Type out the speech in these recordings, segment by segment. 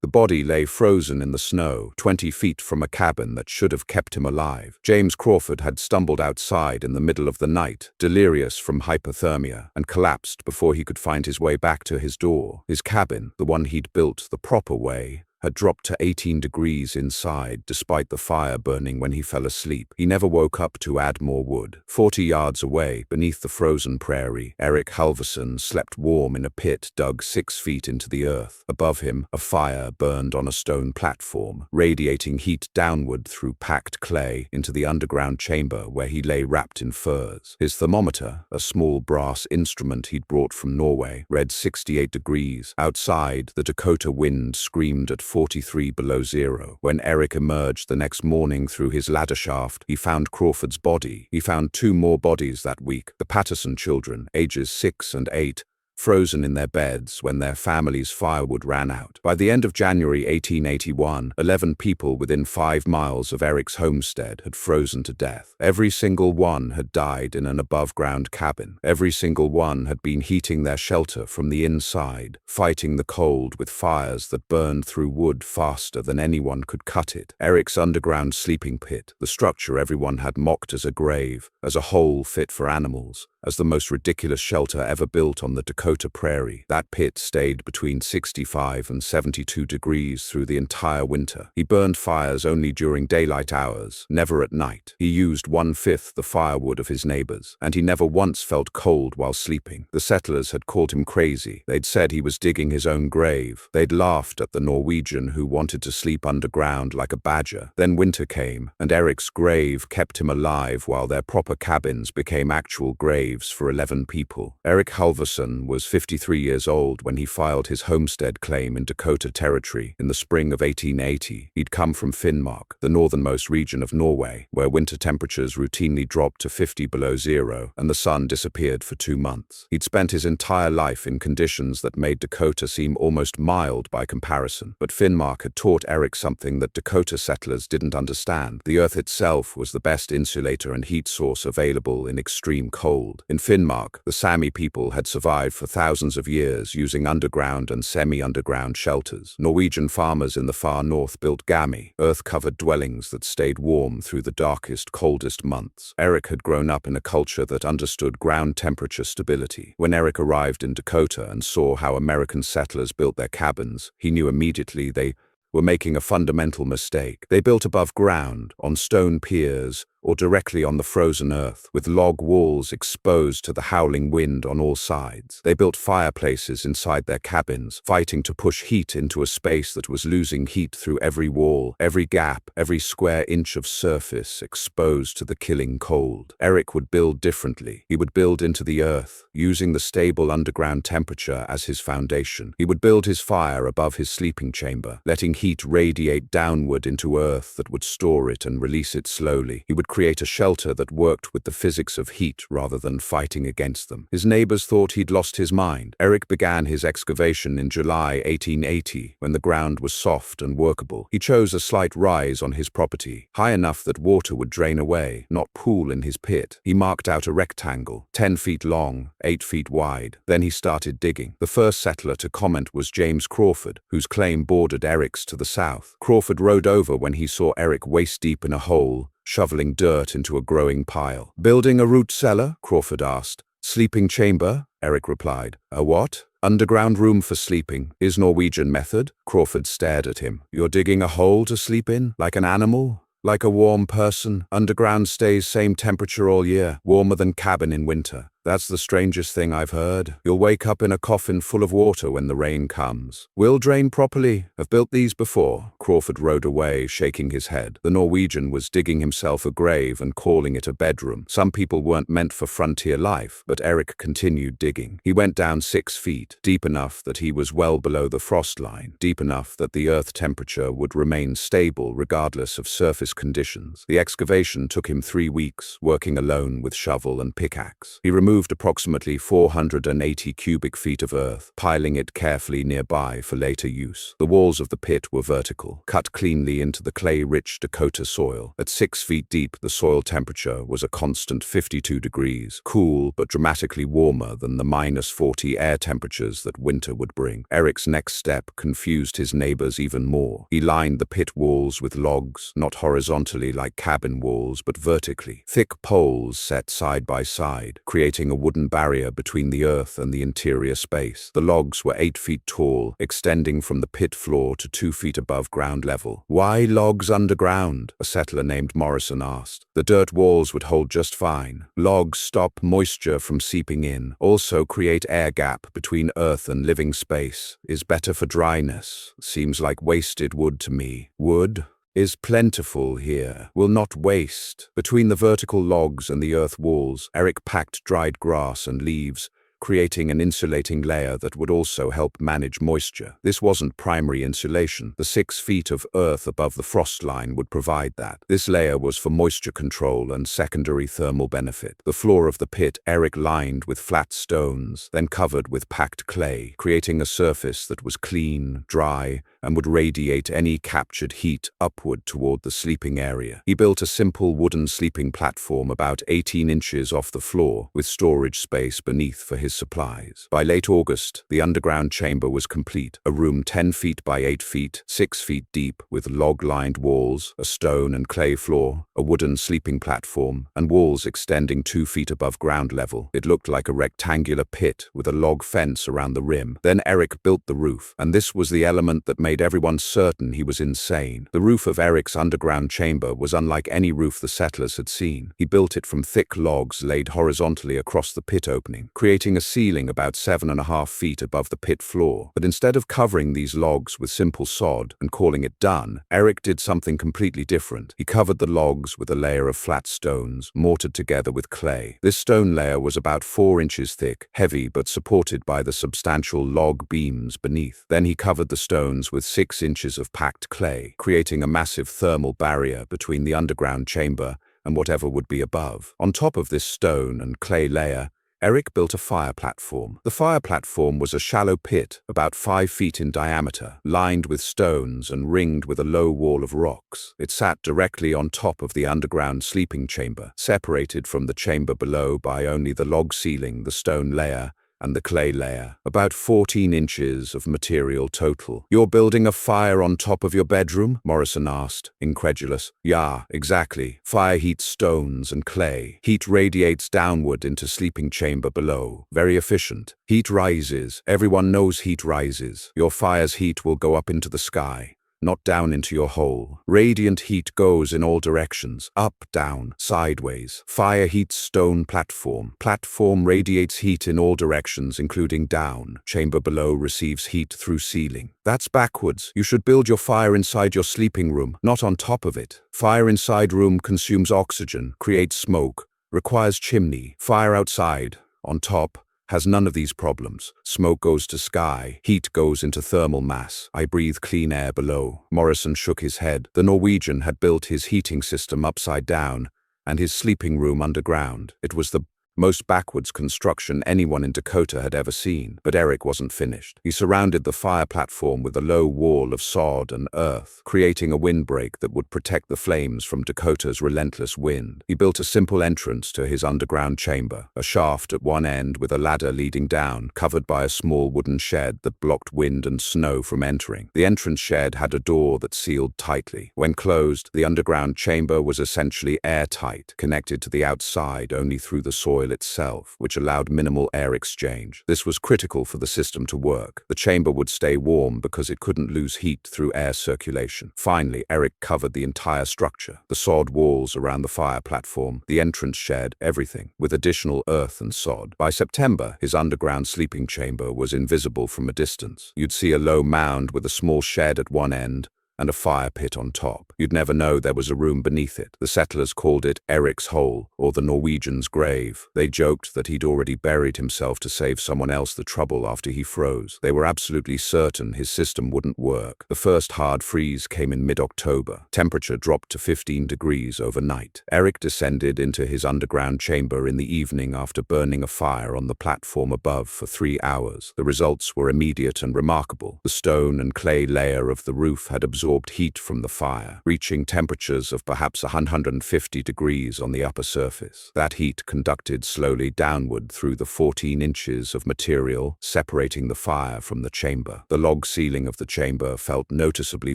The body lay frozen in the snow, 20 feet from a cabin that should have kept him alive. James Crawford had stumbled outside in the middle of the night, delirious from hypothermia, and collapsed before he could find his way back to his door. His cabin, the one he'd built the proper way, had dropped to 18 degrees inside despite the fire burning when he fell asleep. He never woke up to add more wood. 40 yards away, beneath the frozen prairie, Erik Halvorsen slept warm in a pit dug 6 feet into the earth. Above him, a fire burned on a stone platform, radiating heat downward through packed clay into the underground chamber where he lay wrapped in furs. His thermometer, a small brass instrument he'd brought from Norway, read 68 degrees. Outside, the Dakota wind screamed at 43 below zero. When Erik emerged the next morning through his ladder shaft, he found Crawford's body. He found 2 more bodies that week, the Patterson children, ages 6 and 8, frozen in their beds when their family's firewood ran out. By the end of January 1881, 11 people within 5 miles of Erik's homestead had frozen to death. Every single one had died in an above-ground cabin. Every single one had been heating their shelter from the inside, fighting the cold with fires that burned through wood faster than anyone could cut it. Erik's underground sleeping pit, the structure everyone had mocked as a grave, as a hole fit for animals, as the most ridiculous shelter ever built on the Dakota Prairie. That pit stayed between 65 and 72 degrees through the entire winter. He burned fires only during daylight hours, never at night. He used 1/5 the firewood of his neighbors, and he never once felt cold while sleeping. The settlers had called him crazy. They'd said he was digging his own grave. They'd laughed at the Norwegian who wanted to sleep underground like a badger. Then winter came, and Erik's grave kept him alive while their proper cabins became actual graves for 11 people. Erik Halvorsen was 53 years old when he filed his homestead claim in Dakota Territory in the spring of 1880. He'd come from Finnmark, the northernmost region of Norway, where winter temperatures routinely dropped to 50 below zero and the sun disappeared for 2 months. He'd spent his entire life in conditions that made Dakota seem almost mild by comparison. But Finnmark had taught Erik something that Dakota settlers didn't understand. The earth itself was the best insulator and heat source available in extreme cold. In Finnmark, the Sami people had survived for thousands of years using underground and semi-underground shelters. Norwegian farmers in the far north built gamme, earth-covered dwellings that stayed warm through the darkest, coldest months. Erik had grown up in a culture that understood ground temperature stability. When Erik arrived in Dakota and saw how American settlers built their cabins, he knew immediately they were making a fundamental mistake. They built above ground, on stone piers, or directly on the frozen earth, with log walls exposed to the howling wind on all sides. They built fireplaces inside their cabins, fighting to push heat into a space that was losing heat through every wall, every gap, every square inch of surface exposed to the killing cold. Erik would build differently. He would build into the earth, using the stable underground temperature as his foundation. He would build his fire above his sleeping chamber, letting heat radiate downward into earth that would store it and release it slowly. He would create a shelter that worked with the physics of heat rather than fighting against them. His neighbors thought he'd lost his mind. Erik began his excavation in July 1880, when the ground was soft and workable. He chose a slight rise on his property, high enough that water would drain away, not pool in his pit. He marked out a rectangle, 10 feet long, 8 feet wide. Then he started digging. The first settler to comment was James Crawford, whose claim bordered Erik's to the south. Crawford rode over when he saw Erik waist-deep in a hole, shoveling dirt into a growing pile. "Building a root cellar?" Crawford asked. "Sleeping chamber?" Erik replied. "A what?" "Underground room for sleeping. Is Norwegian method?" Crawford stared at him. "You're digging a hole to sleep in? Like an animal? Like a warm person? Underground stays same temperature all year, warmer than cabin in winter. That's the strangest thing I've heard. You'll wake up in a coffin full of water when the rain comes. Will drain properly. I've built these before." Crawford rode away, shaking his head. The Norwegian was digging himself a grave and calling it a bedroom. Some people weren't meant for frontier life, but Erik continued digging. He went down 6 feet, deep enough that he was well below the frost line, deep enough that the earth temperature would remain stable regardless of surface conditions. The excavation took him 3 weeks, working alone with shovel and pickaxe. He removed removed approximately 480 cubic feet of earth, piling it carefully nearby for later use. The walls of the pit were vertical, cut cleanly into the clay-rich Dakota soil. At 6 feet deep, the soil temperature was a constant 52 degrees, cool but dramatically warmer than the -40 air temperatures that winter would bring. Erik's next step confused his neighbors even more. He lined the pit walls with logs, not horizontally like cabin walls, but vertically. Thick poles set side by side, creating a wooden barrier between the earth and the interior space. The logs were 8 feet tall, extending from the pit floor to 2 feet above ground level. "Why logs underground?" a settler named Morrison asked. "The dirt walls would hold just fine. Logs stop moisture from seeping in, also create air gap between earth and living space, is better for dryness. Seems like wasted wood to me. Wood is plentiful here, will not waste." Between the vertical logs and the earth walls, Erik packed dried grass and leaves, creating an insulating layer that would also help manage moisture. This wasn't primary insulation. The 6 feet of earth above the frost line would provide that. This layer was for moisture control and secondary thermal benefit. The floor of the pit Erik lined with flat stones, then covered with packed clay, creating a surface that was clean, dry, and would radiate any captured heat upward toward the sleeping area. He built a simple wooden sleeping platform about 18 inches off the floor, with storage space beneath for his supplies. By late August, the underground chamber was complete, a room 10 feet by 8 feet, 6 feet deep, with log-lined walls, a stone and clay floor, a wooden sleeping platform, and walls extending 2 feet above ground level. It looked like a rectangular pit with a log fence around the rim. Then Erik built the roof, and this was the element that made everyone certain he was insane. The roof of Erik's underground chamber was unlike any roof the settlers had seen. He built it from thick logs laid horizontally across the pit opening, creating a ceiling about 7.5 feet above the pit floor. But instead of covering these logs with simple sod and calling it done, Erik did something completely different. He covered the logs with a layer of flat stones, mortared together with clay. This stone layer was about 4 inches thick, heavy but supported by the substantial log beams beneath. Then he covered the stones with 6 inches of packed clay, creating a massive thermal barrier between the underground chamber and whatever would be above. On top of this stone and clay layer, Erik built a fire platform. The fire platform was a shallow pit, about 5 feet in diameter, lined with stones and ringed with a low wall of rocks. It sat directly on top of the underground sleeping chamber, separated from the chamber below by only the log ceiling, the stone layer, and the clay layer. About 14 inches of material total. "You're building a fire on top of your bedroom?" Morrison asked, incredulous. "Yeah, exactly. Fire heats stones and clay. Heat radiates downward into sleeping chamber below. Very efficient. Heat rises. Everyone knows heat rises. Your fire's heat will go up into the sky, not down into your hole. Radiant heat goes in all directions, up, down, sideways. Fire heats stone platform. Platform radiates heat in all directions, including down. Chamber below receives heat through ceiling. That's backwards. You should build your fire inside your sleeping room, not on top of it. Fire inside room consumes oxygen, creates smoke, requires chimney. Fire outside, on top, has none of these problems. Smoke goes to sky, heat goes into thermal mass. I breathe clean air below." Morrison shook his head. The Norwegian had built his heating system upside down and his sleeping room underground. It was the most backwards construction anyone in Dakota had ever seen. But Erik wasn't finished. He surrounded the fire platform with a low wall of sod and earth, creating a windbreak that would protect the flames from Dakota's relentless wind. He built a simple entrance to his underground chamber, a shaft at one end with a ladder leading down, covered by a small wooden shed that blocked wind and snow from entering. The entrance shed had a door that sealed tightly. When closed, the underground chamber was essentially airtight, connected to the outside only through the soil itself, which allowed minimal air exchange. This was critical for the system to work. The chamber would stay warm because it couldn't lose heat through air circulation. Finally, Erik covered the entire structure, the sod walls around the fire platform, the entrance shed, everything, with additional earth and sod. By September, his underground sleeping chamber was invisible from a distance. You'd see a low mound with a small shed at one end, and a fire pit on top. You'd never know there was a room beneath it. The settlers called it Erik's hole, or the Norwegian's grave. They joked that he'd already buried himself to save someone else the trouble after he froze. They were absolutely certain his system wouldn't work. The first hard freeze came in mid-October. Temperature dropped to 15 degrees overnight. Erik descended into his underground chamber in the evening after burning a fire on the platform above for 3 hours. The results were immediate and remarkable. The stone and clay layer of the roof had absorbed heat from the fire, reaching temperatures of perhaps 150 degrees on the upper surface. That heat conducted slowly downward through the 14 inches of material separating the fire from the chamber. The log ceiling of the chamber felt noticeably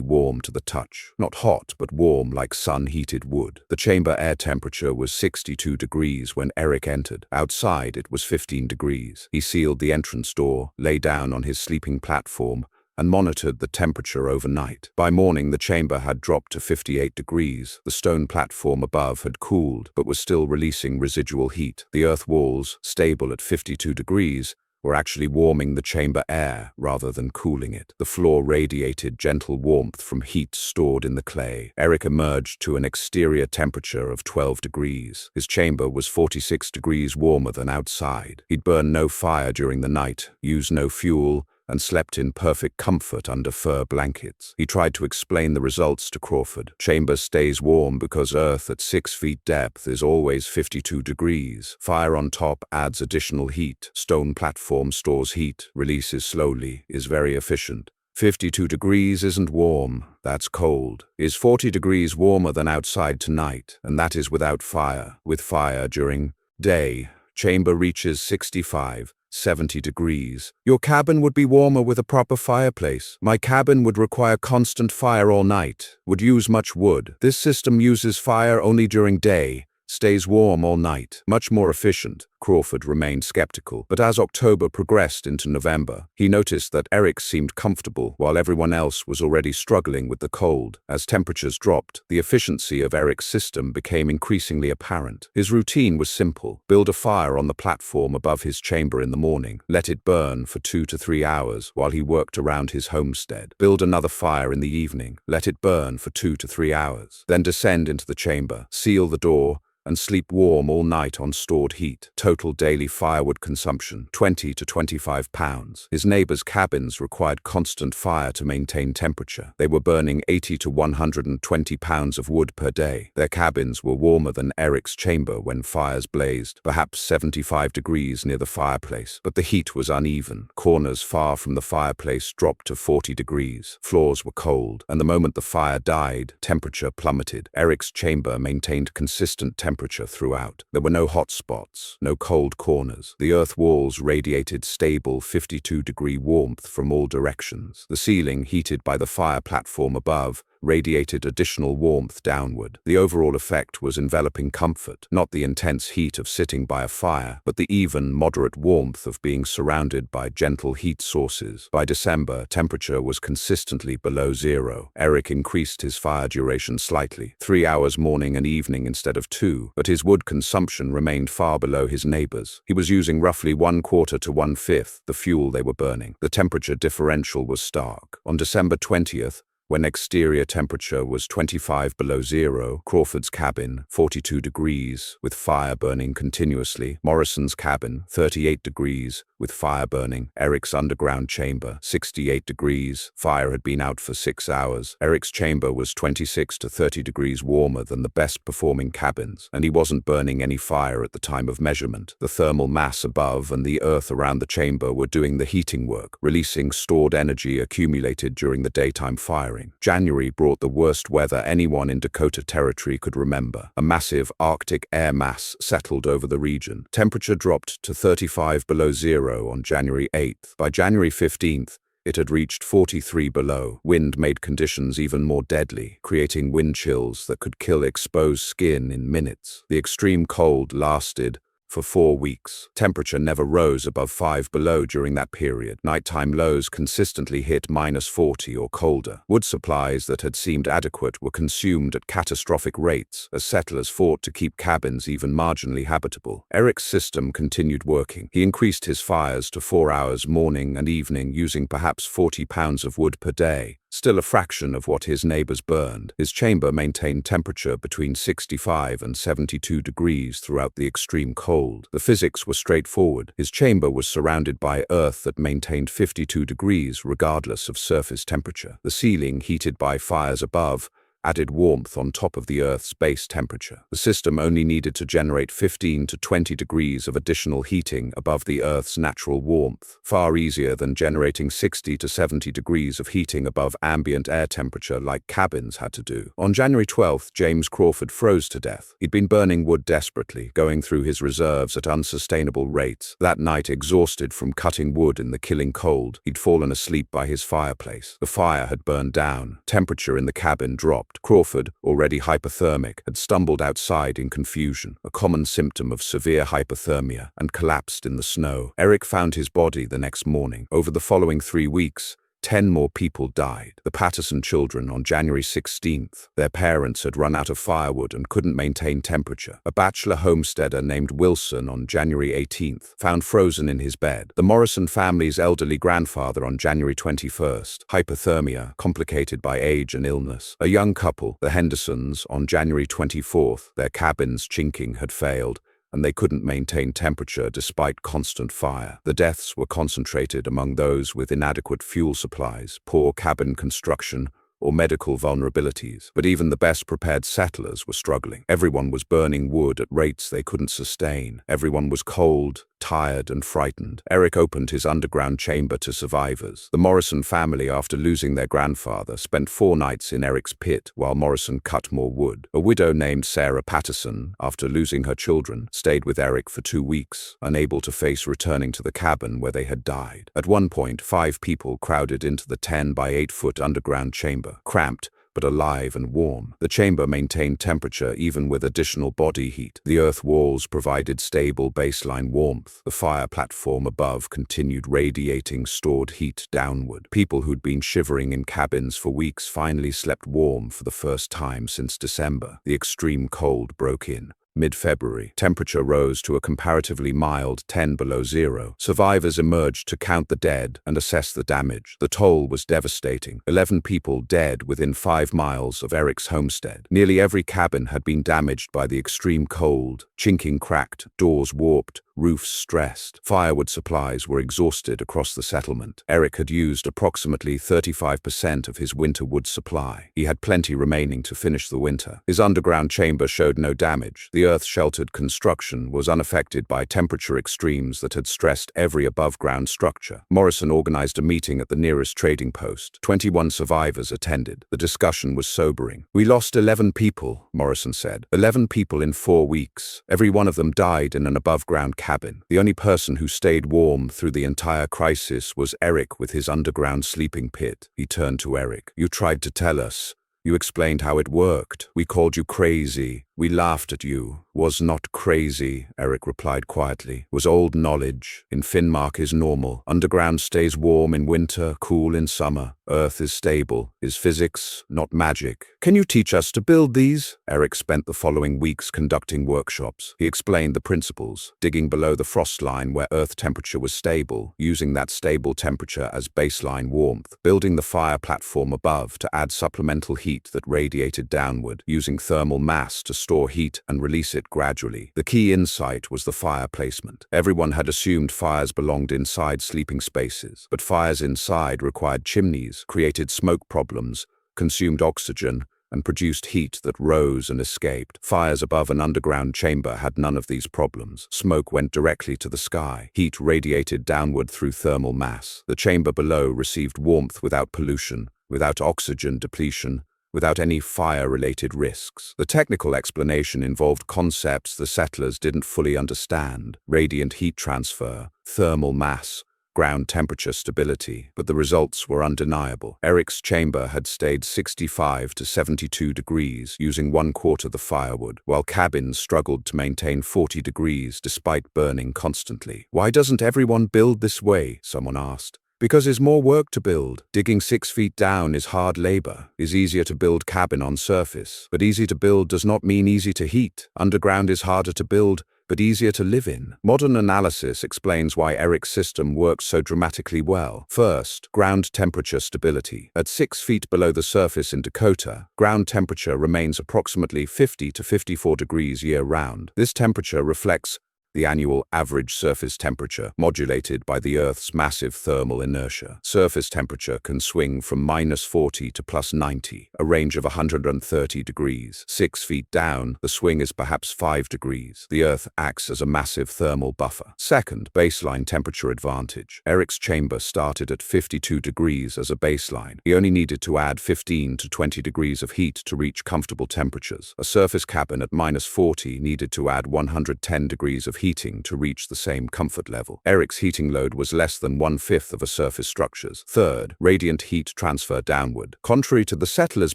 warm to the touch. Not hot, but warm like sun-heated wood. The chamber air temperature was 62 degrees when Erik entered. Outside, it was 15 degrees. He sealed the entrance door, lay down on his sleeping platform, and monitored the temperature overnight. By morning, the chamber had dropped to 58 degrees. The stone platform above had cooled, but was still releasing residual heat. The earth walls, stable at 52 degrees, were actually warming the chamber air rather than cooling it. The floor radiated gentle warmth from heat stored in the clay. Erik emerged to an exterior temperature of 12 degrees. His chamber was 46 degrees warmer than outside. He'd burned no fire during the night, used no fuel, and slept in perfect comfort under fur blankets. He tried to explain the results to Crawford. Chamber stays warm because Earth at 6 feet depth is always 52 degrees. Fire on top adds additional heat. Stone platform stores heat, releases slowly, is very efficient. 52 degrees isn't warm, that's cold. Is 40 degrees warmer than outside tonight, and that is without fire. With fire during day, chamber reaches 65, 70 degrees. Your cabin would be warmer with a proper fireplace. My cabin would require constant fire all night, would use much wood. This system uses fire only during day, stays warm all night. Much more efficient. Crawford remained skeptical, but as October progressed into November, he noticed that Erik seemed comfortable while everyone else was already struggling with the cold. As temperatures dropped, the efficiency of Erik's system became increasingly apparent. His routine was simple. Build a fire on the platform above his chamber in the morning, let it burn for 2 to 3 hours while he worked around his homestead. Build another fire in the evening, let it burn for 2 to 3 hours. Then descend into the chamber, seal the door, and sleep warm all night on stored heat. Total daily firewood consumption, 20 to 25 pounds. His neighbors' cabins required constant fire to maintain temperature. They were burning 80 to 120 pounds of wood per day. Their cabins were warmer than Erik's chamber when fires blazed, perhaps 75 degrees near the fireplace. But the heat was uneven. Corners far from the fireplace dropped to 40 degrees. Floors were cold, and the moment the fire died, temperature plummeted. Erik's chamber maintained consistent temperature throughout. There were no hot spots, no cold corners. The earth walls radiated stable 52-degree warmth from all directions. The ceiling, heated by the fire platform above, radiated additional warmth downward. The overall effect was enveloping comfort, not the intense heat of sitting by a fire, but the even, moderate warmth of being surrounded by gentle heat sources. By December, temperature was consistently below zero. Erik increased his fire duration slightly, 3 hours morning and evening instead of 2, but his wood consumption remained far below his neighbors. He was using roughly 1/4 to 1/5 the fuel they were burning. The temperature differential was stark. On December 20th, when exterior temperature was 25 below zero, Crawford's cabin, 42 degrees, with fire burning continuously. Morrison's cabin, 38 degrees, with fire burning. Erik's underground chamber, 68 degrees. Fire had been out for 6 hours. Erik's chamber was 26 to 30 degrees warmer than the best performing cabins, and he wasn't burning any fire at the time of measurement. The thermal mass above and the earth around the chamber were doing the heating work, releasing stored energy accumulated during the daytime firing. January brought the worst weather anyone in Dakota Territory could remember. A massive Arctic air mass settled over the region. Temperature dropped to 35 below zero on January 8th. By January 15th, it had reached 43 below. Wind made conditions even more deadly, creating wind chills that could kill exposed skin in minutes. The extreme cold lasted for 4 weeks. Temperature never rose above 5 below during that period. Nighttime lows consistently hit -40 or colder. Wood supplies that had seemed adequate were consumed at catastrophic rates as settlers fought to keep cabins even marginally habitable. Erik's system continued working. He increased his fires to 4 hours morning and evening, using perhaps 40 pounds of wood per day. still a fraction of what his neighbors burned. His chamber maintained temperature between 65 and 72 degrees throughout the extreme cold. The physics were straightforward. His chamber was surrounded by earth that maintained 52 degrees regardless of surface temperature. The ceiling, heated by fires above, added warmth on top of the Earth's base temperature. The system only needed to generate 15 to 20 degrees of additional heating above the Earth's natural warmth, far easier than generating 60 to 70 degrees of heating above ambient air temperature like cabins had to do. On January 12th, James Crawford froze to death. He'd been burning wood desperately, going through his reserves at unsustainable rates. That night, exhausted from cutting wood in the killing cold, he'd fallen asleep by his fireplace. The fire had burned down. Temperature in the cabin dropped. Crawford, already hypothermic, had stumbled outside in confusion, a common symptom of severe hypothermia, and collapsed in the snow. Erik found his body the next morning. Over the following 3 weeks, 10 more people died. The Patterson children on January 16th. Their parents had run out of firewood and couldn't maintain temperature. A bachelor homesteader named Wilson on January 18th, found frozen in his bed. The Morrison family's elderly grandfather on January 21st. Hypothermia, complicated by age and illness. A young couple, the Hendersons, on January 24th. Their cabin's chinking had failed, and they couldn't maintain temperature despite constant fire. The deaths were concentrated among those with inadequate fuel supplies, poor cabin construction, or medical vulnerabilities. But even the best-prepared settlers were struggling. Everyone was burning wood at rates they couldn't sustain. Everyone was cold, tired, and frightened. Erik opened his underground chamber to survivors. The Morrison family, after losing their grandfather, spent 4 nights in Erik's pit while Morrison cut more wood. A widow named Sarah Patterson, after losing her children, stayed with Erik for 2 weeks, unable to face returning to the cabin where they had died. At one point, 5 people crowded into the 10 by 8-foot underground chamber. Cramped, but alive and warm. The chamber maintained temperature even with additional body heat. The earth walls provided stable baseline warmth. The fire platform above continued radiating stored heat downward. People who'd been shivering in cabins for weeks finally slept warm for the first time since December. The extreme cold broke in. Mid-February, temperature rose to a comparatively mild 10 below zero. Survivors emerged to count the dead and assess the damage. The toll was devastating. 11 people dead within 5 miles of Erik's homestead. Nearly every cabin had been damaged by the extreme cold. Chinking cracked, doors warped, roofs stressed. Firewood supplies were exhausted across the settlement. Erik had used approximately 35% of his winter wood supply. He had plenty remaining to finish the winter. His underground chamber showed no damage. The earth-sheltered construction was unaffected by temperature extremes that had stressed every above-ground structure. Morrison organized a meeting at the nearest trading post. 21 survivors attended. The discussion was sobering. "We lost 11 people," Morrison said. 11 people in 4 weeks. Every one of them died in an above-ground cabin. The only person who stayed warm through the entire crisis was Erik with his underground sleeping pit. He turned to Erik. "You tried to tell us. You explained how it worked. We called you crazy. We laughed at you." "Was not crazy," Erik replied quietly. "Was old knowledge. In Finnmark is normal. Underground stays warm in winter, cool in summer. Earth is stable. Is physics, not magic. Can you teach us to build these?" Erik spent the following weeks conducting workshops. He explained the principles, digging below the frost line where earth temperature was stable, using that stable temperature as baseline warmth, building the fire platform above to add supplemental heat that radiated downward, using thermal mass to store heat and release it gradually. The key insight was the fire placement. Everyone had assumed fires belonged inside sleeping spaces, but fires inside required chimneys, created smoke problems, consumed oxygen, and produced heat that rose and escaped. Fires above an underground chamber had none of these problems. Smoke went directly to the sky. Heat radiated downward through thermal mass. The chamber below received warmth without pollution, without oxygen depletion, without any fire-related risks. The technical explanation involved concepts the settlers didn't fully understand: radiant heat transfer, thermal mass, ground temperature stability, but the results were undeniable. Erik's chamber had stayed 65 to 72 degrees using 1/4 the firewood, while cabins struggled to maintain 40 degrees despite burning constantly. "Why doesn't everyone build this way?" someone asked. "Because it's more work to build. Digging 6 feet down is hard labor. It's easier to build cabin on surface. But easy to build does not mean easy to heat. Underground is harder to build but easier to live in. Modern analysis explains why Erik's system works so dramatically well. First, ground temperature stability. At 6 feet below the surface in Dakota, ground temperature remains approximately 50 to 54 degrees year-round. This temperature reflects the annual average surface temperature, modulated by the Earth's massive thermal inertia. Surface temperature can swing from -40 to +90, a range of 130 degrees. 6 feet down, the swing is perhaps 5 degrees. The Earth acts as a massive thermal buffer. Second, baseline temperature advantage. Erik's chamber started at 52 degrees as a baseline. He only needed to add 15 to 20 degrees of heat to reach comfortable temperatures. A surface cabin at -40 needed to add 110 degrees of heating to reach the same comfort level. Erik's heating load was less than 1/5 of a surface structure's. Third, radiant heat transfer downward. Contrary to the settlers'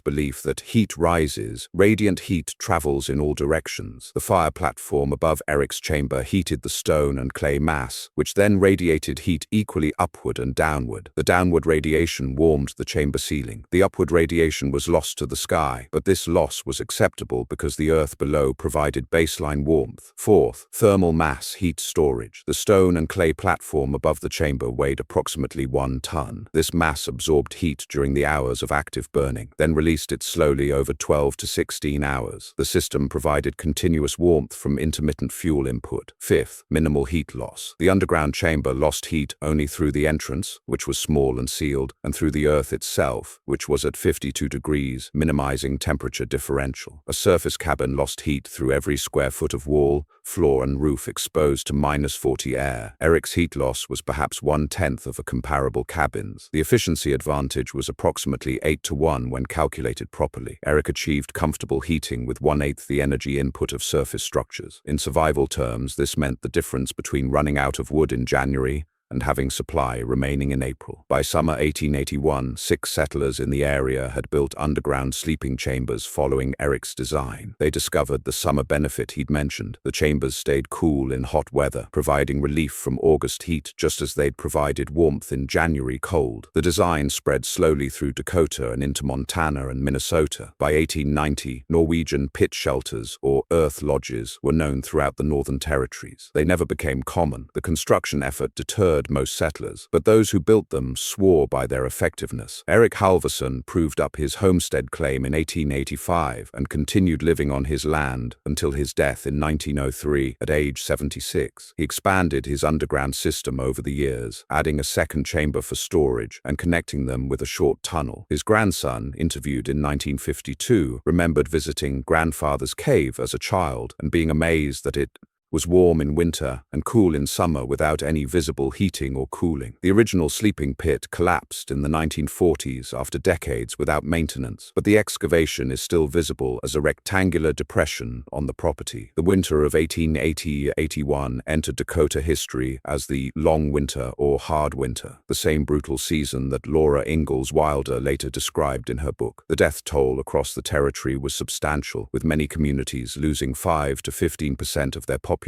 belief that heat rises, radiant heat travels in all directions. The fire platform above Erik's chamber heated the stone and clay mass, which then radiated heat equally upward and downward. The downward radiation warmed the chamber ceiling. The upward radiation was lost to the sky, but this loss was acceptable because the earth below provided baseline warmth. Fourth, thermal mass heat storage. The stone and clay platform above the chamber weighed approximately 1 ton. This mass absorbed heat during the hours of active burning, then released it slowly over 12 to 16 hours. The system provided continuous warmth from intermittent fuel input. Fifth, minimal heat loss. The underground chamber lost heat only through the entrance, which was small and sealed, and through the earth itself, which was at 52 degrees, minimizing temperature differential. A surface cabin lost heat through every square foot of wall, floor, and roof exposed to -40 air. Erik's heat loss was perhaps 1/10 of a comparable cabin's. The efficiency advantage was approximately 8 to 1 when calculated properly. Erik achieved comfortable heating with 1/8 the energy input of surface structures. In survival terms, this meant the difference between running out of wood in January and having supply remaining in April. By summer 1881, 6 settlers in the area had built underground sleeping chambers following Erik's design. They discovered the summer benefit he'd mentioned. The chambers stayed cool in hot weather, providing relief from August heat just as they'd provided warmth in January cold. The design spread slowly through Dakota and into Montana and Minnesota. By 1890, Norwegian pit shelters, or earth lodges, were known throughout the Northern Territories. They never became common. The construction effort deterred most settlers, but those who built them swore by their effectiveness. Erik Halvorsen proved up his homestead claim in 1885 and continued living on his land until his death in 1903 at age 76. He expanded his underground system over the years, adding a second chamber for storage and connecting them with a short tunnel. His grandson, interviewed in 1952, remembered visiting grandfather's cave as a child and being amazed that it was warm in winter and cool in summer without any visible heating or cooling. The original sleeping pit collapsed in the 1940s after decades without maintenance, but the excavation is still visible as a rectangular depression on the property. The winter of 1880-81 entered Dakota history as the Long Winter or Hard Winter, the same brutal season that Laura Ingalls Wilder later described in her book. The death toll across the territory was substantial, with many communities losing 5 to 15% of their population.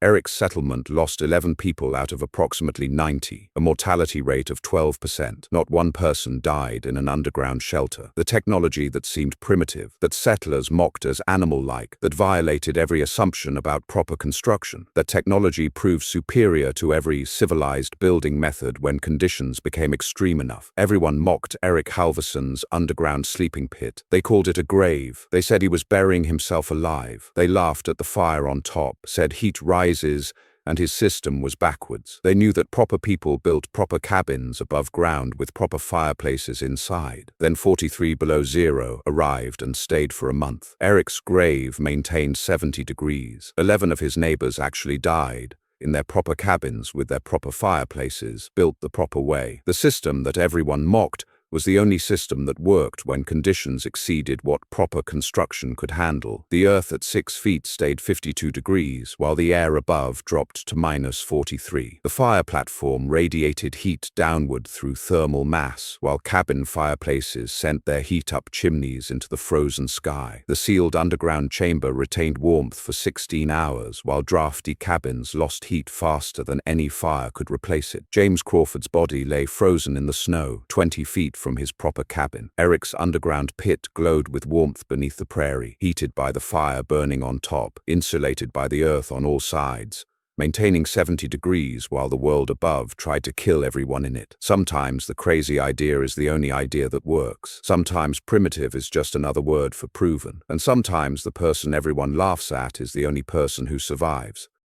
Erik's settlement lost 11 people out of approximately 90, a mortality rate of 12%. Not one person died in an underground shelter. The technology that seemed primitive, that settlers mocked as animal-like, that violated every assumption about proper construction, that technology proved superior to every civilized building method when conditions became extreme enough. Everyone mocked Erik Halvorsen's underground sleeping pit. They called it a grave. They said he was burying himself alive. They laughed at the fire on top, said heat rises, and his system was backwards. They knew that proper people built proper cabins above ground with proper fireplaces inside. Then 43 below zero arrived and stayed for a month. Erik's grave maintained 70 degrees. 11 of his neighbors actually died in their proper cabins with their proper fireplaces, built the proper way. The system that everyone mocked was the only system that worked when conditions exceeded what proper construction could handle. The earth at 6 feet stayed 52 degrees, while the air above dropped to -43. The fire platform radiated heat downward through thermal mass, while cabin fireplaces sent their heat up chimneys into the frozen sky. The sealed underground chamber retained warmth for 16 hours, while drafty cabins lost heat faster than any fire could replace it. James Crawford's body lay frozen in the snow, 20 feet from his proper cabin. Erik's underground pit glowed with warmth beneath the prairie, heated by the fire burning on top, insulated by the earth on all sides, maintaining 70 degrees while the world above tried to kill everyone in it. Sometimes the crazy idea is the only idea that works. Sometimes primitive is just another word for proven. And sometimes the person everyone laughs at is the only person who survives.